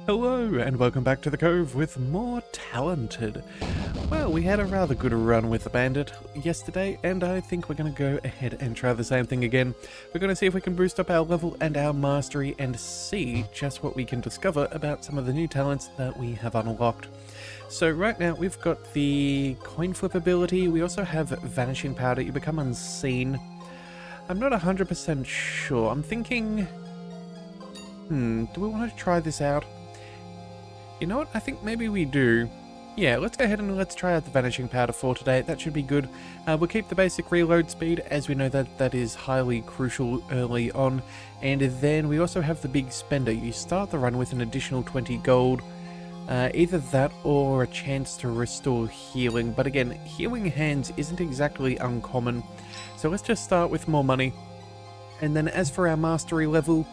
Hello and welcome back to the Cove with more Talented. Well, we had a rather good run with the Bandit yesterday, and I think we're going to go ahead and try the same thing again. We're going to see if we can boost up our level and our mastery and see just what we can discover about some of the new talents that we have unlocked. So right now we've got the coin flip ability, we also have vanishing powder, you become unseen. I'm not 100% sure, I'm thinking, do we want to try this out? You know what, I think maybe we do. Yeah, let's go ahead and let's try out the vanishing powder for today, that should be good. We'll keep the basic reload speed, as we know that is highly crucial early on. And then we also have the big spender, you start the run with an additional 20 gold. Either that or a chance to restore healing, but again, healing hands isn't exactly uncommon. So let's just start with more money. And then as for our mastery level,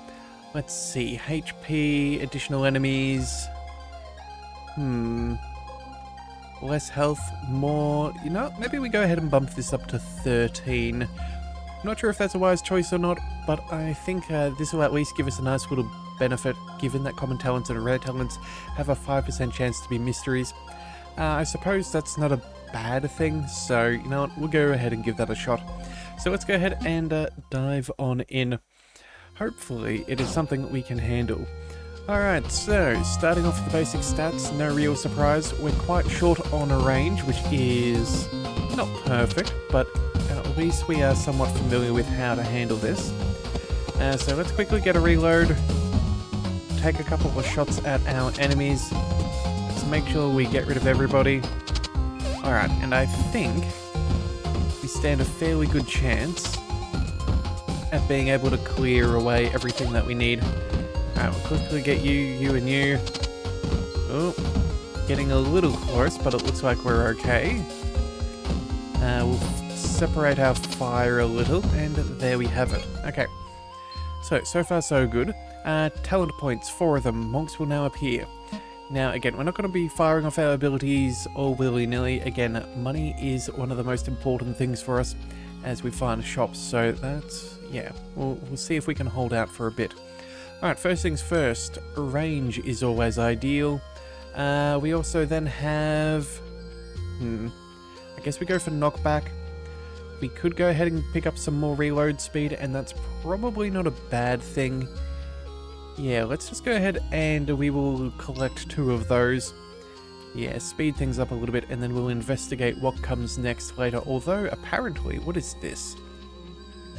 let's see, HP, additional enemies... less health, more... You know, maybe we go ahead and bump this up to 13. I'm not sure if that's a wise choice or not, but I think this will at least give us a nice little benefit, given that common talents and rare talents have a 5% chance to be mysteries. I suppose that's not a bad thing, so you know what, we'll go ahead and give that a shot. So let's go ahead and dive on in. Hopefully it is something we can handle. Alright, so starting off with the basic stats, no real surprise, we're quite short on a range, which is not perfect, but at least we are somewhat familiar with how to handle this. So let's quickly get a reload, take a couple of shots at our enemies, let's make sure we get rid of everybody. Alright, and I think we stand a fairly good chance at being able to clear away everything that we need. Alright, we'll quickly get you and you. Oh, getting a little close, but it looks like we're okay. We'll separate our fire a little, and there we have it. Okay, so far so good. Talent points, 4 of them. Monks will now appear. Now, again, we're not going to be firing off our abilities all willy-nilly. Again, money is one of the most important things for us as we find shops, so that's, yeah, we'll see if we can hold out for a bit. Alright, first things first, range is always ideal. We also then have... I guess we go for knockback. We could go ahead and pick up some more reload speed, and that's probably not a bad thing. Yeah, let's just go ahead and we will collect 2 of those. Yeah, speed things up a little bit, and then we'll investigate what comes next later. Although, apparently, what is this?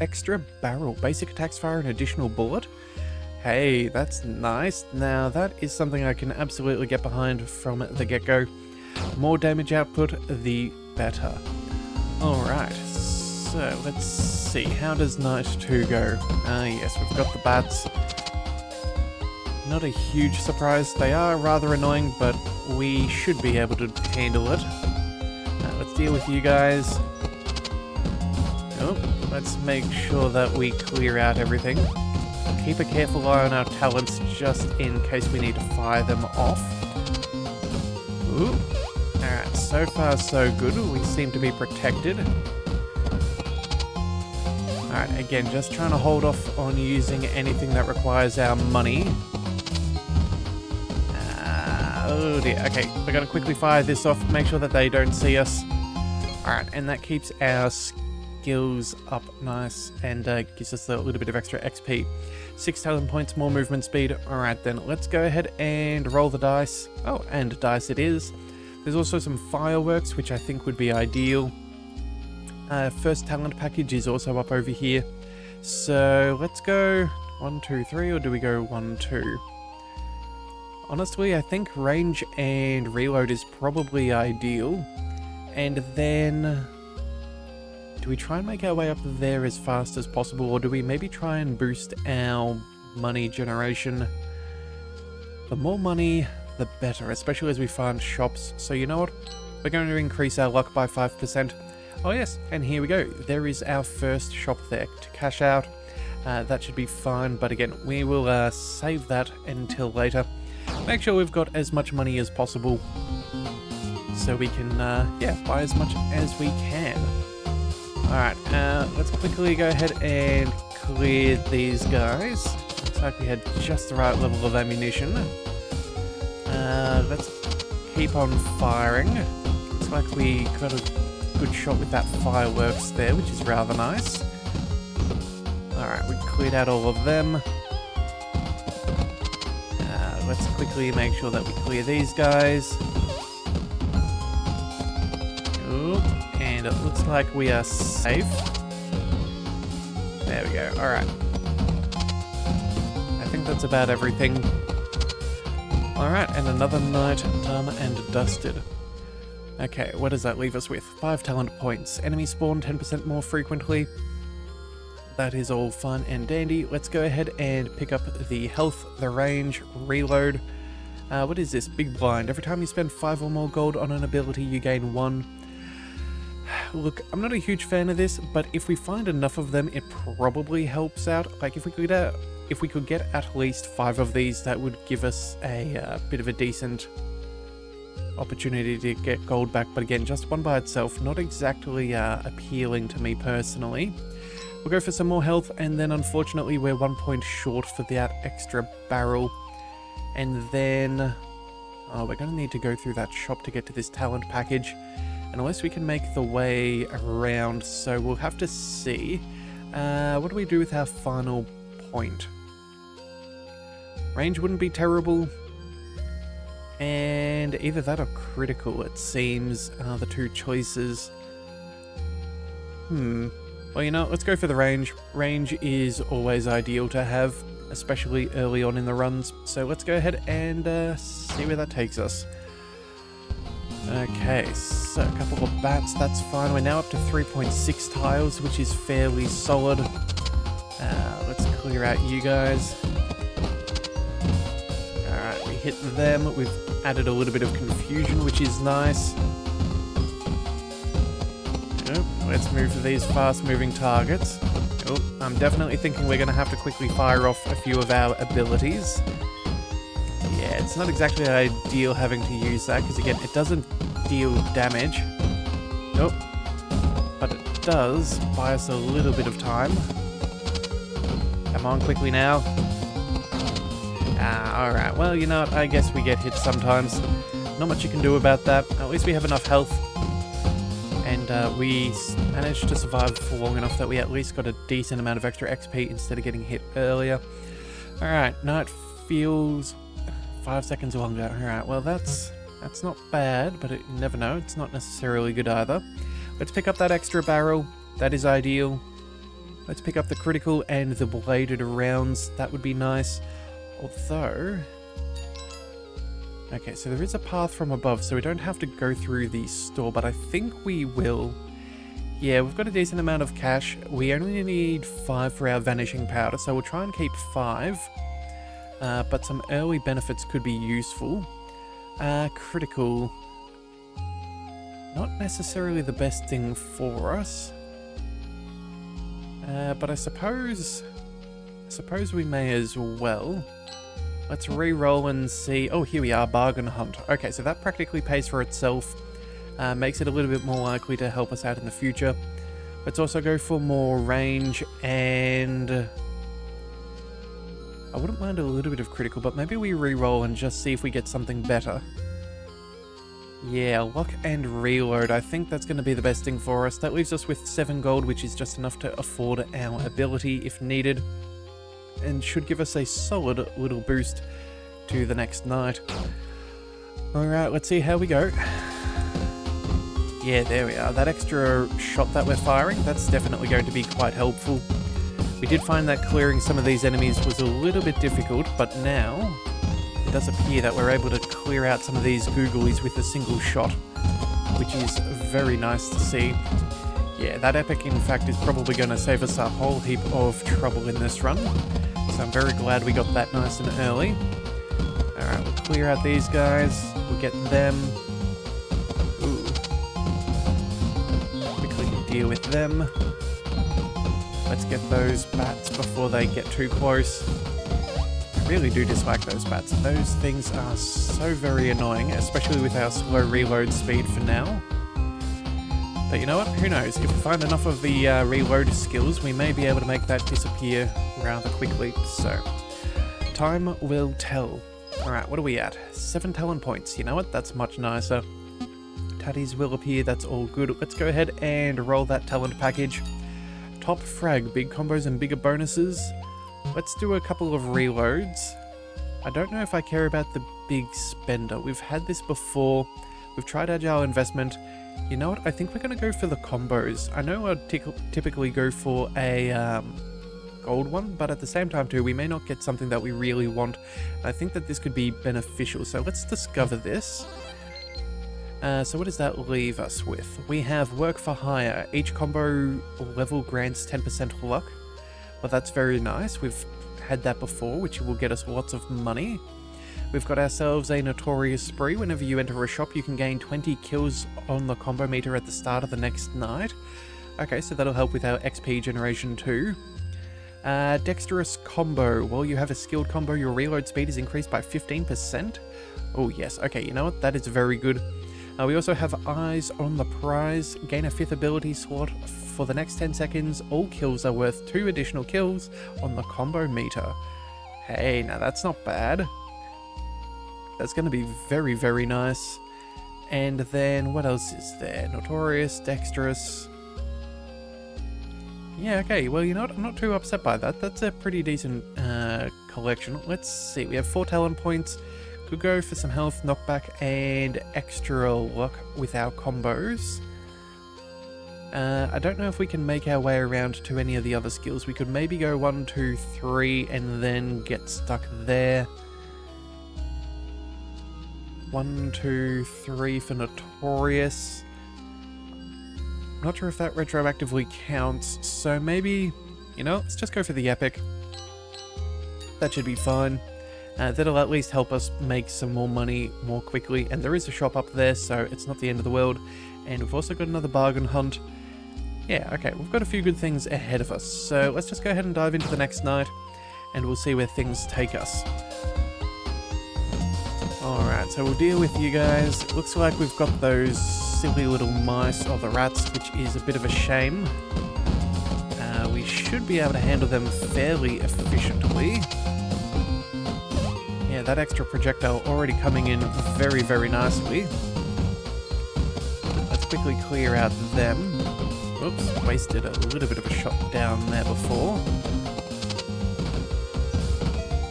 Extra barrel. Basic attacks fire an additional bullet. Hey, that's nice. Now, that is something I can absolutely get behind from the get-go. More damage output, the better. Alright, so let's see. How does Night 2 go? Yes, we've got the bats. Not a huge surprise. They are rather annoying, but we should be able to handle it. Let's deal with you guys. Oh, let's make sure that we clear out everything. Keep a careful eye on our talents just in case we need to fire them off. Ooh. Alright, so far so good. We seem to be protected. Alright, again, just trying to hold off on using anything that requires our money. Oh dear, okay, we're going to quickly fire this off, make sure that they don't see us. Alright, and that keeps our skills up nice and gives us a little bit of extra XP. 6 talent points, more movement speed. Alright then, let's go ahead and roll the dice. Oh, and dice it is. There's also some fireworks, which I think would be ideal. First talent package is also up over here. So let's go 1, 2, 3, or do we go 1, 2? Honestly, I think range and reload is probably ideal. And then... do we try and make our way up there as fast as possible, or do we maybe try and boost our money generation? The more money, the better, especially as we find shops. So you know what? We're going to increase our luck by 5%. Oh yes, and here we go. There is our first shop there to cash out. That should be fine, but again, we will save that until later. Make sure we've got as much money as possible so we can, yeah, buy as much as we can. Alright, let's quickly go ahead and clear these guys. Looks like we had just the right level of ammunition. Let's keep on firing. Looks like we got a good shot with that fireworks there, which is rather nice. Alright, we cleared out all of them. Let's quickly make sure that we clear these guys. Ooh, and it looks like we are safe. There we go, alright. I think that's about everything. Alright, and another night done and dusted. Okay, what does that leave us with? 5 talent points. Enemy spawn 10% more frequently. That is all fun and dandy. Let's go ahead and pick up the health, the range, reload. What is this? Big blind. Every time you spend 5 or more gold on an ability, you gain 1. Look, I'm not a huge fan of this, but if we find enough of them, it probably helps out. Like, if we could get at least 5 of these, that would give us a bit of a decent opportunity to get gold back. But again, just one by itself, not exactly appealing to me personally. We'll go for some more health, and then unfortunately we're 1 point short for that extra barrel. And then, oh, we're going to need to go through that shop to get to this talent package. And unless we can make the way around, so we'll have to see. What do we do with our final point? Range wouldn't be terrible. And either that or critical, it seems, are the two choices. Well, you know, let's go for the range. Range is always ideal to have, especially early on in the runs. So let's go ahead and see where that takes us. Okay, so a couple of bats, that's fine. We're now up to 3.6 tiles, which is fairly solid. Let's clear out you guys. Alright, we hit them. We've added a little bit of confusion, which is nice. Let's move to these fast-moving targets. Oh, I'm definitely thinking we're going to have to quickly fire off a few of our abilities. Yeah, it's not exactly ideal having to use that, because again, it doesn't deal damage. Nope. But it does buy us a little bit of time. Come on, quickly now. Alright, well, you know what, I guess we get hit sometimes. Not much you can do about that. At least we have enough health. And we managed to survive for long enough that we at least got a decent amount of extra XP instead of getting hit earlier. Alright, night feels 5 seconds longer. Alright, well that's not bad, but you never know. It's not necessarily good either. Let's pick up that extra barrel. That is ideal. Let's pick up the critical and the bladed rounds. That would be nice. Although... okay, so there is a path from above, so we don't have to go through the store, but I think we will. Yeah, we've got a decent amount of cash. We only need 5 for our vanishing powder, so we'll try and keep 5. But some early benefits could be useful. Critical. Not necessarily the best thing for us. But I suppose we may as well. Let's re-roll and see. Oh, here we are, bargain hunt. Okay, so that practically pays for itself. Makes it a little bit more likely to help us out in the future. Let's also go for more range, and I wouldn't mind a little bit of critical, but maybe we re-roll and just see if we get something better. Yeah, lock and reload. I think that's going to be the best thing for us. That leaves us with 7 gold, which is just enough to afford our ability if needed, and should give us a solid little boost to the next night. Alright, let's see how we go. Yeah, there we are. That extra shot that we're firing, that's definitely going to be quite helpful. We did find that clearing some of these enemies was a little bit difficult, but now it does appear that we're able to clear out some of these googlies with a single shot, which is very nice to see. Yeah, that epic, in fact, is probably going to save us a whole heap of trouble in this run. So I'm very glad we got that nice and early. Alright, we'll clear out these guys. We'll get them. Ooh. Quickly deal with them. Let's get those bats before they get too close. I really do dislike those bats. Those things are so very annoying, especially with our slow reload speed for now. But you know what? Who knows? If we find enough of the reload skills, we may be able to make that disappear rather quickly. So, time will tell. Alright, what are we at? 7 talent points. You know what? That's much nicer. Tatties will appear, that's all good. Let's go ahead and roll that talent package. Top frag, big combos and bigger bonuses. Let's do a couple of reloads. I don't know if I care about the big spender. We've had this before. We've tried agile investment. You know what? I think we're going to go for the combos. I know I'd typically go for a gold one, but at the same time too, we may not get something that we really want. I think that this could be beneficial, so let's discover this. So what does that leave us with? We have work for hire. Each combo level grants 10% luck. Well, that's very nice. We've had that before, which will get us lots of money. We've got ourselves a notorious spree. Whenever you enter a shop, you can gain 20 kills on the combo meter at the start of the next night. Okay, so that'll help with our XP generation too. Dexterous combo. While you have a skilled combo, your reload speed is increased by 15%. Oh yes, okay, you know what? That is very good. We also have eyes on the prize. Gain a 5th ability slot for the next 10 seconds. All kills are worth 2 additional kills on the combo meter. Hey, now that's not bad. That's going to be very, very nice. And then what else is there? Notorious, dexterous. Yeah, okay, well, you know what? I'm not too upset by that. That's a pretty decent collection. Let's see, we have 4 talent points. Could go for some health, knockback, and extra luck with our combos. I don't know if we can make our way around to any of the other skills. We could maybe go 1, 2, 3, and then get stuck there. 1, 2, 3 for Notorious. Not sure if that retroactively counts, so maybe, you know, let's just go for the epic. That should be fine. That'll at least help us make some more money more quickly, and there is a shop up there, so it's not the end of the world. And we've also got another bargain hunt. Yeah, okay, we've got a few good things ahead of us, so let's just go ahead and dive into the next night, and we'll see where things take us. Alright, so we'll deal with you guys. It looks like we've got those silly little mice, or the rats, which is a bit of a shame. We should be able to handle them fairly efficiently. Yeah, that extra projectile already coming in very, very nicely. Let's quickly clear out them. Oops, wasted a little bit of a shot down there before.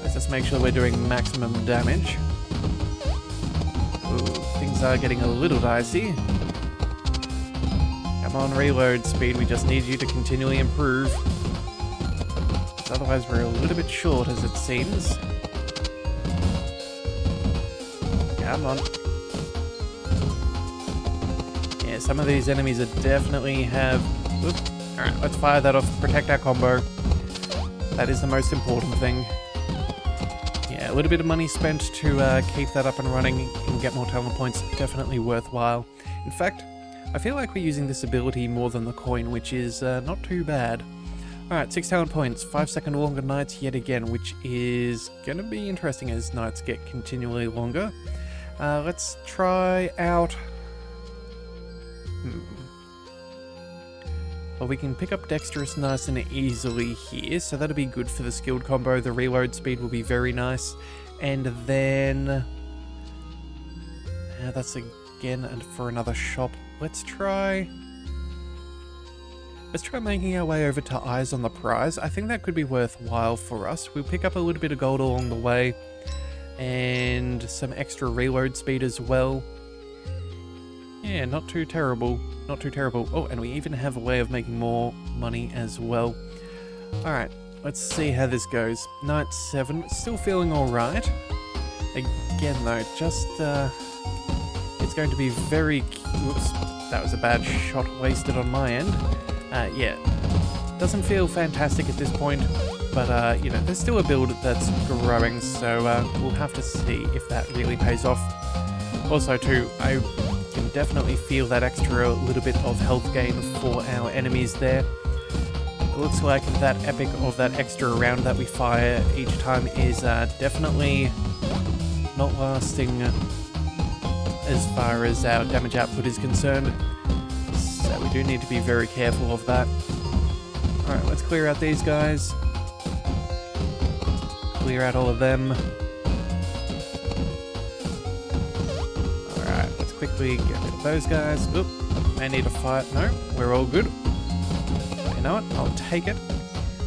Let's just make sure we're doing maximum damage. Ooh, things are getting a little dicey. Come on, reload speed, we just need you to continually improve. Otherwise we're a little bit short, as it seems. Come on. Yeah, some of these enemies are definitely have... Alright, let's fire that off. Protect our combo. That is the most important thing. Yeah, a little bit of money spent to keep that up and running and get more talent points. Definitely worthwhile. In fact, I feel like we're using this ability more than the coin, which is not too bad. Alright, 6 talent points. 5-second longer nights yet again, which is going to be interesting as nights get continually longer. Let's try out... Well, we can pick up Dexterous nice and easily here, so that'll be good for the skilled combo. The reload speed will be very nice. And then... that's again and for another shop. Let's try making our way over to Eyes on the Prize. I think that could be worthwhile for us. We'll pick up a little bit of gold along the way. And some extra reload speed as well. Yeah, not too terrible. Not too terrible. Oh, and we even have a way of making more money as well. Alright, let's see how this goes. Night 7, still feeling alright. Again though, just it's going to be very... Whoops, that was a bad shot wasted on my end. Yeah, doesn't feel fantastic at this point. But, you know, there's still a build that's growing, so we'll have to see if that really pays off. Also, too, I can definitely feel that extra little bit of health gain for our enemies there. It looks like that epic of that extra round that we fire each time is definitely not lasting as far as our damage output is concerned. So we do need to be very careful of that. Alright, let's clear out these guys. Clear out all of them. quickly get rid of those guys. Oop, may need to fight. No, we're all good. You know what? I'll take it.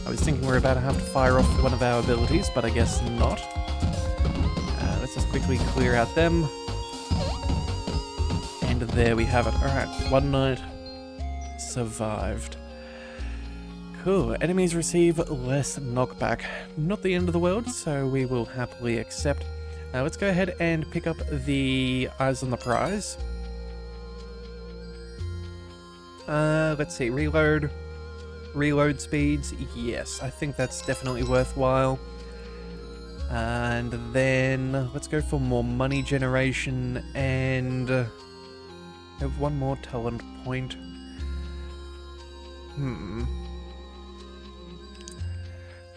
I was thinking we're about to have to fire off one of our abilities, but I guess not. Let's just quickly clear out them. And there we have it. Alright, one night survived. Cool. Enemies receive less knockback. Not the end of the world, so we will happily accept. Now let's go ahead and pick up the eyes on the prize. Let's see, reload speeds. Yes, I think that's definitely worthwhile. And then let's go for more money generation and have one more talent point.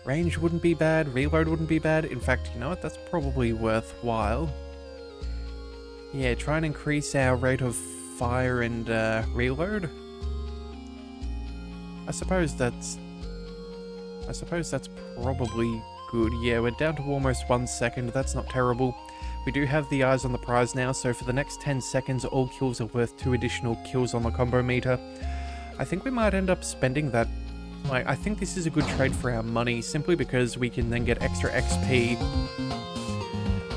Range wouldn't be bad, reload wouldn't be bad. In fact, you know what, that's probably worthwhile. Yeah, try and increase our rate of fire and reload. I suppose that's probably good. Yeah, we're down to almost 1 second. That's not terrible. We do have the eyes on the prize now, so for the next 10 seconds, all kills are worth 2 additional kills on the combo meter. I think we might end up spending that. Like, I think this is a good trade for our money, simply because we can then get extra XP.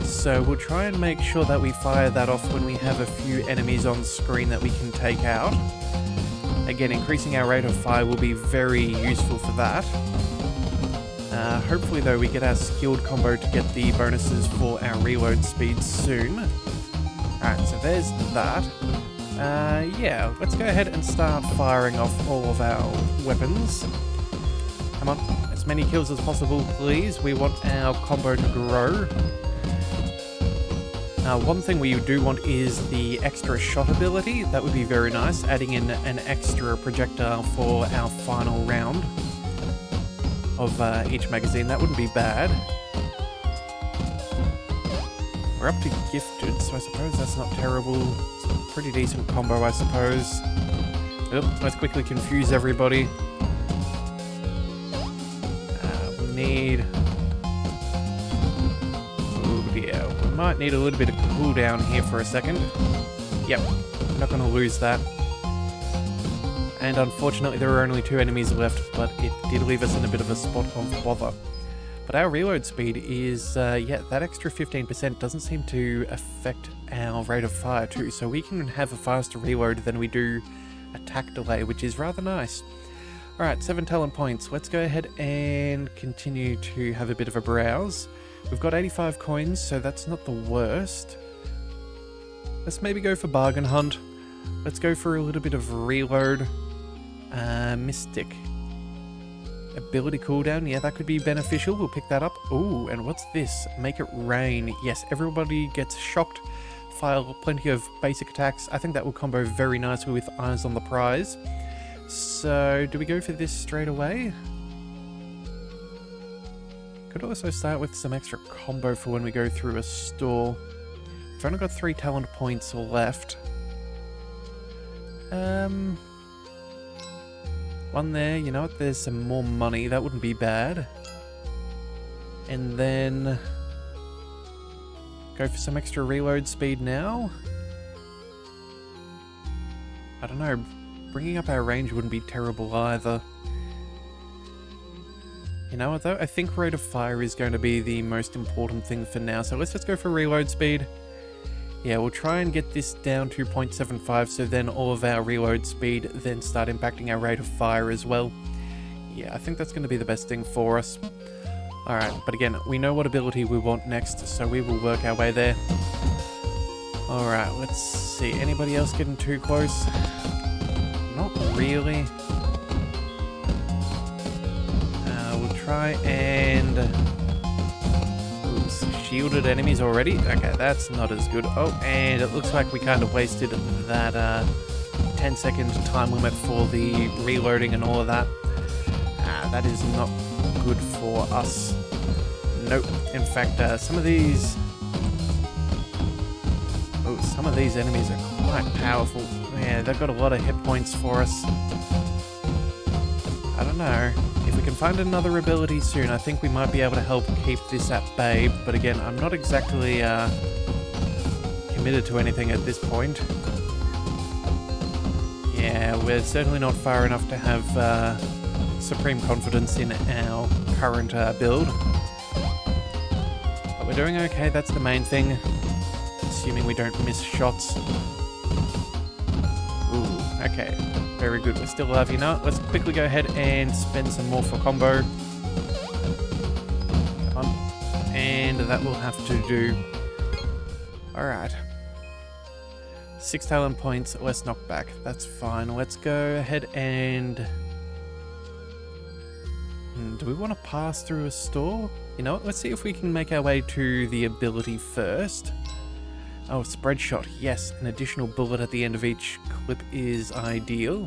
So we'll try and make sure that we fire that off when we have a few enemies on screen that we can take out. Again, increasing our rate of fire will be very useful for that. Hopefully, though, we get our skilled combo to get the bonuses for our reload speed soon. Alright, so there's that. Yeah, let's go ahead and start firing off all of our weapons. Come on, as many kills as possible, please. We want our combo to grow. One thing we do want is the extra shot ability. That would be very nice, adding in an extra projectile for our final round of each magazine. That wouldn't be bad. We're up to gifted, so I suppose that's not terrible. It's a pretty decent combo, I suppose. Oop, let's quickly confuse everybody. We need... Oh dear, we might need a little bit of cooldown here for a second. Yep, we're not going to lose that. And unfortunately there are only 2 enemies left, but it did leave us in a bit of a spot of bother. But our reload speed is, yeah, that extra 15% doesn't seem to affect our rate of fire too, so we can have a faster reload than we do attack delay, which is rather nice. Alright, 7 talent points. Let's go ahead and continue to have a bit of a browse. We've got 85 coins, so that's not the worst. Let's maybe go for bargain hunt. Let's go for a little bit of reload. Mystic. Ability cooldown, yeah, that could be beneficial. We'll pick that up. Ooh, and what's this? Make it rain. Yes, everybody gets shocked. Fire plenty of basic attacks. I think that will combo very nicely with eyes on the prize. So, do we go for this straight away? Could also start with some extra combo for when we go through a store. I've only got 3 talent points left. One there, you know what, there's some more money, that wouldn't be bad. And then go for some extra reload speed now. I don't know, bringing up our range wouldn't be terrible either. You know what though, I think rate of fire is going to be the most important thing for now, so let's just go for reload speed. Yeah, we'll try and get this down to 0.75, so then all of our reload speed then start impacting our rate of fire as well. Yeah, I think that's going to be the best thing for us. Alright, but again, we know what ability we want next, so we will work our way there. Alright, let's see. Anybody else getting too close? Not really. We'll try and... shielded enemies already? Okay, that's not as good. Oh, and it looks like we kind of wasted that 10-second time limit for the reloading and all of that. That is not good for us. Nope. In fact, some of these... Oh, some of these enemies are quite powerful. Yeah, they've got a lot of hit points for us. I don't know. If we can find another ability soon, I think we might be able to help keep this at bay. But again, I'm not exactly committed to anything at this point. Yeah, we're certainly not far enough to have supreme confidence in our current build. But we're doing okay, that's the main thing. Assuming we don't miss shots. Ooh, okay. Very good, we're still alive. You know what? Let's quickly go ahead and spend some more for combo. Come on. And that will have to do. Alright. 6 talent points, less knockback. That's fine. Let's go ahead and... do we want to pass through a store? You know what? Let's see if we can make our way to the ability first. Oh, spread shot. Yes, an additional bullet at the end of each clip is ideal.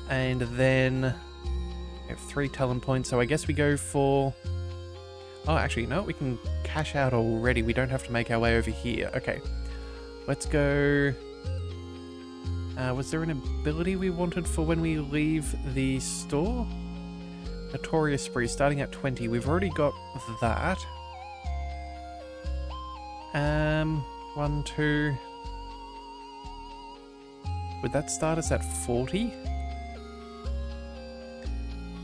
And then we have 3 talent points, so I guess we go for... Oh, actually, no, we can cash out already. We don't have to make our way over here. Okay. Let's go... was there an ability we wanted for when we leave the store? Notorious Spree, starting at 20. We've already got that. 1, 2... Would that start us at 40?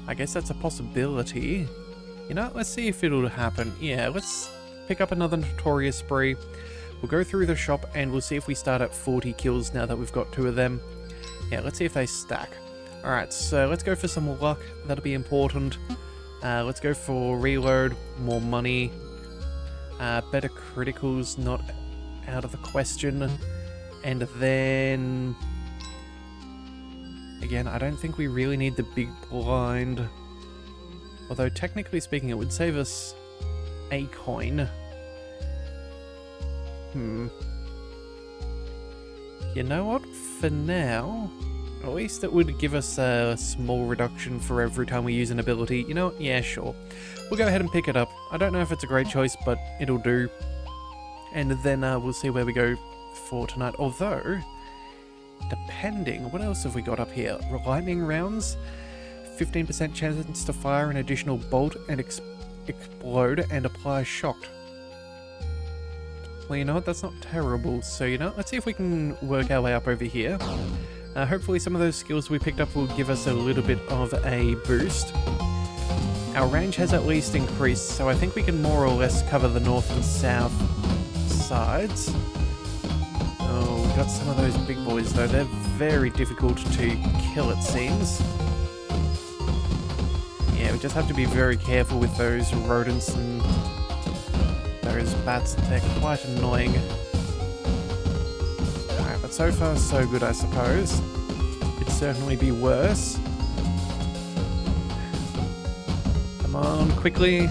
I guess that's a possibility. You know, let's see if it'll happen. Yeah, let's pick up another Notorious Spree. We'll go through the shop and we'll see if we start at 40 kills now that we've got 2 of them. Yeah, let's see if they stack. Alright, so let's go for some luck. That'll be important. Let's go for reload, more money. Better criticals, not out of the question. And then... Again, I don't think we really need the big blind. Although, technically speaking, it would save us a coin. You know what? For now, at least it would give us a small reduction for every time we use an ability. You know what? Yeah, sure. We'll go ahead and pick it up. I don't know if it's a great choice, but it'll do. And then we'll see where we go for tonight. Although, depending, what else have we got up here? Lightning rounds, 15% chance to fire an additional bolt and explode and apply shock. Well, you know what, that's not terrible. So, you know, let's see if we can work our way up over here. Hopefully some of those skills we picked up will give us a little bit of a boost. Our range has at least increased, so I think we can more or less cover the north and south sides. Oh, we've got some of those big boys though. They're very difficult to kill, it seems. Yeah, we just have to be very careful with those rodents and those bats. They're quite annoying. Alright, but so far so good, I suppose. Could certainly be worse. Come on, quickly.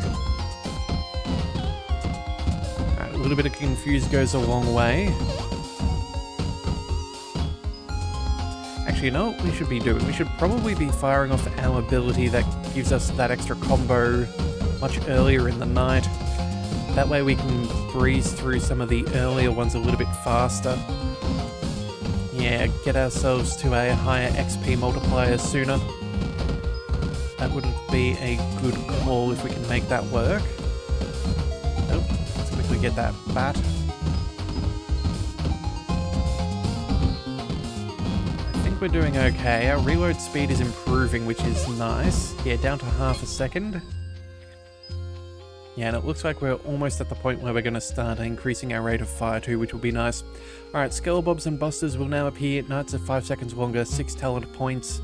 Alright, a little bit of confuse goes a long way. Actually, you know what we should be doing? We should probably be firing off our ability that gives us that extra combo much earlier in the night. That way we can breeze through some of the earlier ones a little bit faster. Yeah, get ourselves to a higher XP multiplier sooner. That would be a good call if we can make that work. Nope, let's quickly get that bat. I think we're doing okay. Our reload speed is improving, which is nice. Yeah, down to half a second. Yeah, and it looks like we're almost at the point where we're going to start increasing our rate of fire too, which will be nice. Alright, Skelebobs and Busters will now appear. Knights are 5 seconds longer, 6 talent points.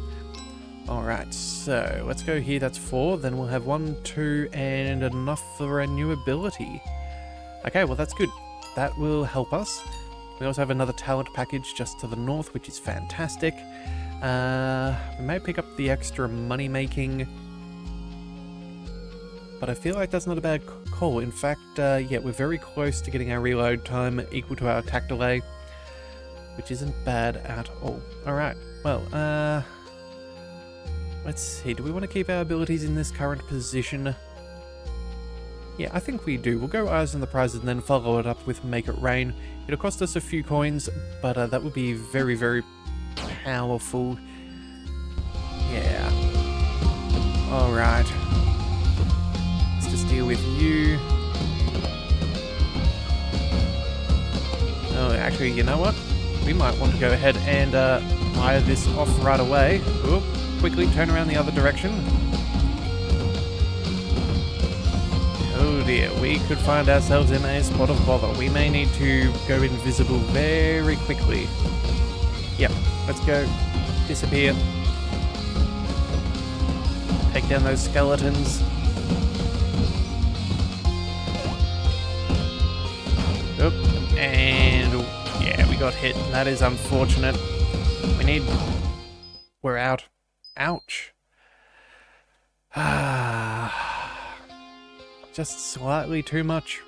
Alright, so let's go here, that's 4. Then we'll have 1, 2, and enough for a new ability. Okay, well that's good. That will help us. We also have another talent package just to the north, which is fantastic. We may pick up the extra money making, but I feel like that's not a bad call. In fact, yeah, we're very close to getting our reload time equal to our attack delay, which isn't bad at all. Alright, well, let's see. Do we want to keep our abilities in this current position? Yeah, I think we do. We'll go Eyes on the Prize and then follow it up with Make It Rain. It'll cost us a few coins, but that would be very, very powerful. Yeah. Alright. Just deal with you. Oh, Actually, you know what? We might want to go ahead and fire this off right away. Oop, quickly turn around the other direction. Oh dear, we could find ourselves in a spot of bother. We may need to go invisible very quickly. Yep, let's go. Disappear. Take down those skeletons. Oop, and yeah, we got hit. That is unfortunate. We're out. Ouch. Just slightly too much.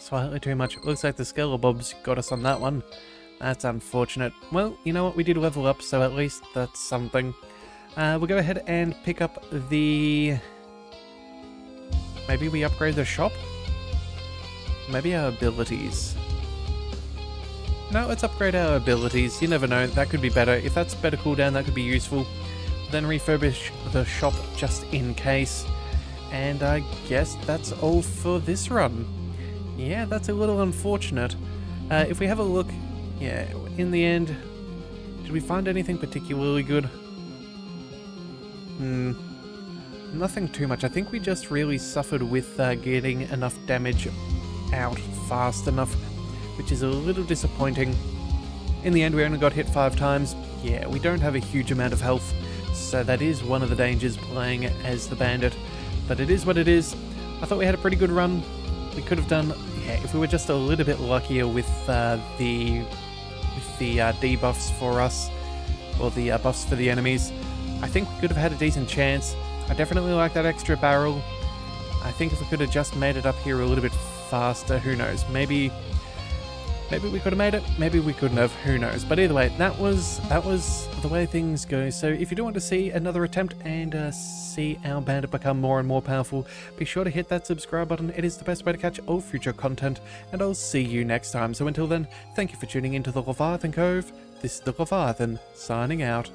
Slightly too much. Looks like the Skelebobs got us on that one. That's unfortunate. Well, you know what? We did level up, so at least that's something. We'll go ahead and pick up the... Maybe we upgrade the shop? Maybe our abilities. No, let's upgrade our abilities. You never know. That could be better. If that's better cooldown, that could be useful. Then refurbish the shop just in case. And I guess that's all for this run. Yeah, that's a little unfortunate. If we have a look, yeah, in the end, did we find anything particularly good? Nothing too much. I think we just really suffered with getting enough damage out fast enough, which is a little disappointing. In the end, we only got hit 5 times. Yeah, we don't have a huge amount of health, so that is one of the dangers playing as the Bandit. But it is what it is. I thought we had a pretty good run. We could have done, yeah, if we were just a little bit luckier with the debuffs for us, or the buffs for the enemies. I think we could have had a decent chance. I definitely like that extra barrel. I think if we could have just made it up here a little bit faster, who knows? Maybe we could have made it, maybe we couldn't have, who knows? But either way, that was the way things go. So if you do want to see another attempt and see our Bandit become more and more powerful, be sure to hit that subscribe button. It is the best way to catch all future content, and I'll see you next time. So until then, thank you for tuning into the Leviathan Cove. This is the Leviathan, signing out.